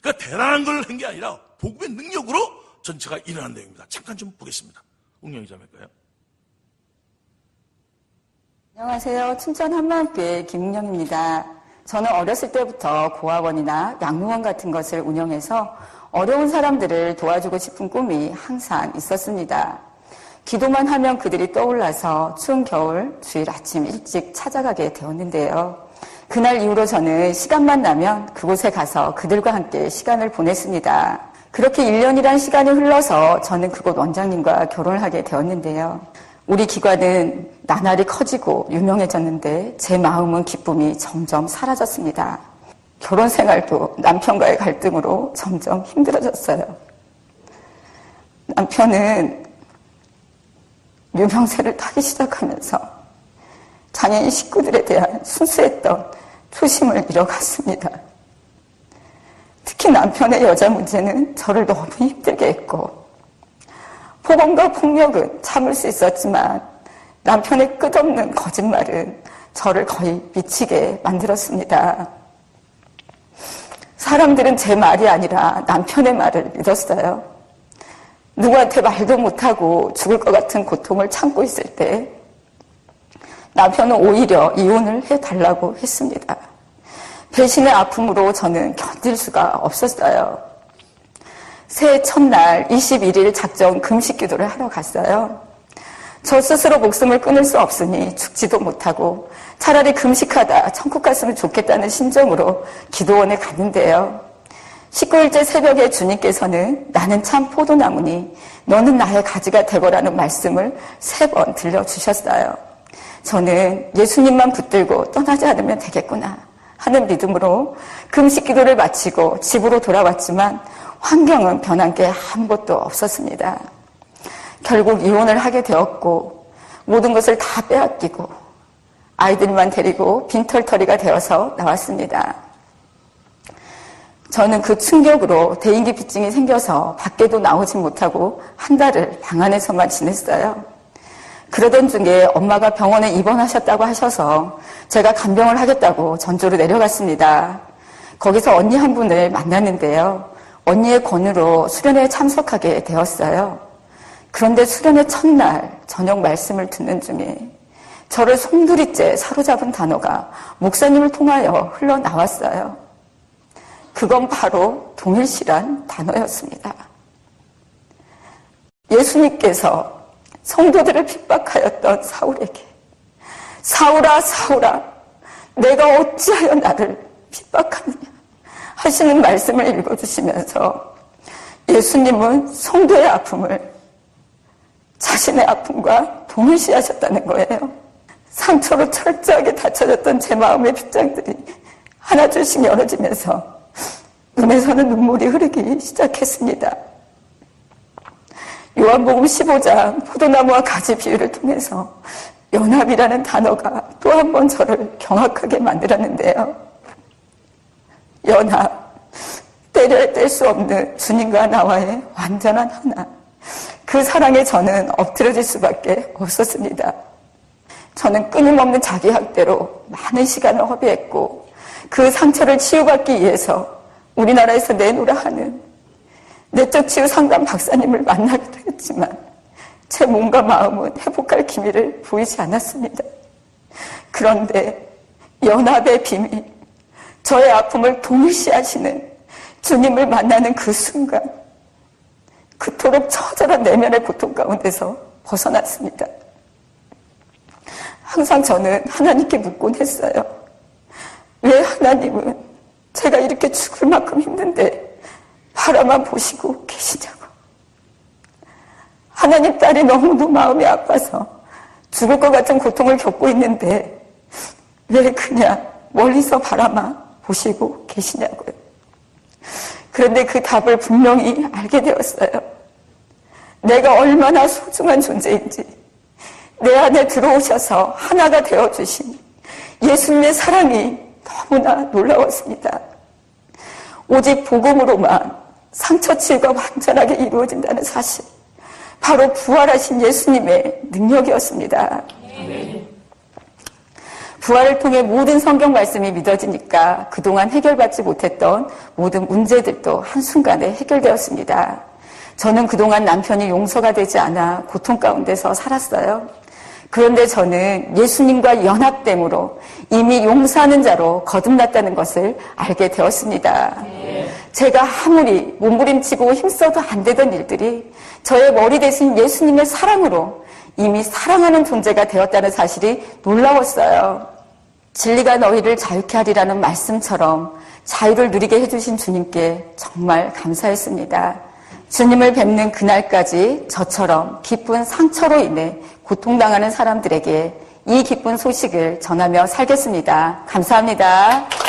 그러니까 대단한 걸 한 게 아니라 복음의 능력으로 전체가 일어난 내용입니다. 잠깐 좀 보겠습니다. 웅영이 좀 할까요? 안녕하세요. 춘천 한마음교회 김웅영입니다. 저는 어렸을 때부터 고아원이나 양로원 같은 것을 운영해서 어려운 사람들을 도와주고 싶은 꿈이 항상 있었습니다. 기도만 하면 그들이 떠올라서 추운 겨울 주일 아침 일찍 찾아가게 되었는데요. 그날 이후로 저는 시간만 나면 그곳에 가서 그들과 함께 시간을 보냈습니다. 그렇게 1년이란 시간이 흘러서 저는 그곳 원장님과 결혼을 하게 되었는데요. 우리 기관은 나날이 커지고 유명해졌는데 제 마음은 기쁨이 점점 사라졌습니다. 결혼 생활도 남편과의 갈등으로 점점 힘들어졌어요. 남편은 유명세를 타기 시작하면서 장애인 식구들에 대한 순수했던 초심을 잃어갔습니다. 특히 남편의 여자 문제는 저를 너무 힘들게 했고, 폭언과 폭력은 참을 수 있었지만 남편의 끝없는 거짓말은 저를 거의 미치게 만들었습니다. 사람들은 제 말이 아니라 남편의 말을 믿었어요. 누구한테 말도 못하고 죽을 것 같은 고통을 참고 있을 때 남편은 오히려 이혼을 해달라고 했습니다. 배신의 아픔으로 저는 견딜 수가 없었어요. 새해 첫날 21일 작정 금식 기도를 하러 갔어요. 저 스스로 목숨을 끊을 수 없으니 죽지도 못하고 차라리 금식하다 천국 갔으면 좋겠다는 심정으로 기도원에 갔는데요. 19일째 새벽에 주님께서는 나는 참 포도나무니 너는 나의 가지가 되거라는 말씀을 3번 들려주셨어요. 저는 예수님만 붙들고 떠나지 않으면 되겠구나 하는 믿음으로 금식 기도를 마치고 집으로 돌아왔지만 환경은 변한 게 아무것도 없었습니다. 결국 이혼을 하게 되었고 모든 것을 다 빼앗기고 아이들만 데리고 빈털터리가 되어서 나왔습니다. 저는 그 충격으로 대인기피증이 생겨서 밖에도 나오지 못하고 한 달을 방 안에서만 지냈어요. 그러던 중에 엄마가 병원에 입원하셨다고 하셔서 제가 간병을 하겠다고 전주로 내려갔습니다. 거기서 언니 한 분을 만났는데요. 언니의 권유로 수련회에 참석하게 되었어요. 그런데 수련회 첫날 저녁 말씀을 듣는 중에 저를 송두리째 사로잡은 단어가 목사님을 통하여 흘러나왔어요. 그건 바로 동일시란 단어였습니다. 예수님께서 성도들을 핍박하였던 사울에게 사울아 사울아 내가 어찌하여 나를 핍박하느냐 하시는 말씀을 읽어주시면서 예수님은 성도의 아픔을 자신의 아픔과 동일시하셨다는 거예요. 상처로 철저하게 닫혀졌던 제 마음의 빗장들이 하나둘씩 열어지면서 눈에서는 눈물이 흐르기 시작했습니다. 요한복음 15장 포도나무와 가지 비유를 통해서 연합이라는 단어가 또 한 번 저를 경악하게 만들었는데요. 연합, 때려야 뗄 수 없는 주님과 나와의 완전한 하나. 그 사랑에 저는 엎드려질 수밖에 없었습니다. 저는 끊임없는 자기 학대로 많은 시간을 허비했고 그 상처를 치유받기 위해서 우리나라에서 내놓으라 하는 내적 치유 상담 박사님을 만나기도 했지만 제 몸과 마음은 회복할 기미를 보이지 않았습니다. 그런데 연합의 비밀, 저의 아픔을 동일시하시는 주님을 만나는 그 순간 그토록 처절한 내면의 고통 가운데서 벗어났습니다. 항상 저는 하나님께 묻곤 했어요. 왜 하나님은 제가 이렇게 죽을 만큼 힘든데 바라만 보시고 계시냐고. 하나님 딸이 너무도 마음이 아파서 죽을 것 같은 고통을 겪고 있는데 왜 그냥 멀리서 바라만 보시고 계시냐고요. 그런데 그 답을 분명히 알게 되었어요. 내가 얼마나 소중한 존재인지 내 안에 들어오셔서 하나가 되어주신 예수님의 사랑이 너무나 놀라웠습니다. 오직 복음으로만 상처 치유가 완전하게 이루어진다는 사실, 바로 부활하신 예수님의 능력이었습니다. 부활을 통해 모든 성경 말씀이 믿어지니까 그동안 해결받지 못했던 모든 문제들도 한순간에 해결되었습니다. 저는 그동안 남편이 용서가 되지 않아 고통 가운데서 살았어요. 그런데 저는 예수님과 연합됨으로 이미 용서하는 자로 거듭났다는 것을 알게 되었습니다. 제가 아무리 몸부림치고 힘써도 안 되던 일들이 저의 머리 대신 예수님의 사랑으로 이미 사랑하는 존재가 되었다는 사실이 놀라웠어요. 진리가 너희를 자유케 하리라는 말씀처럼 자유를 누리게 해주신 주님께 정말 감사했습니다. 주님을 뵙는 그날까지 저처럼 깊은 상처로 인해 고통당하는 사람들에게 이 기쁜 소식을 전하며 살겠습니다. 감사합니다.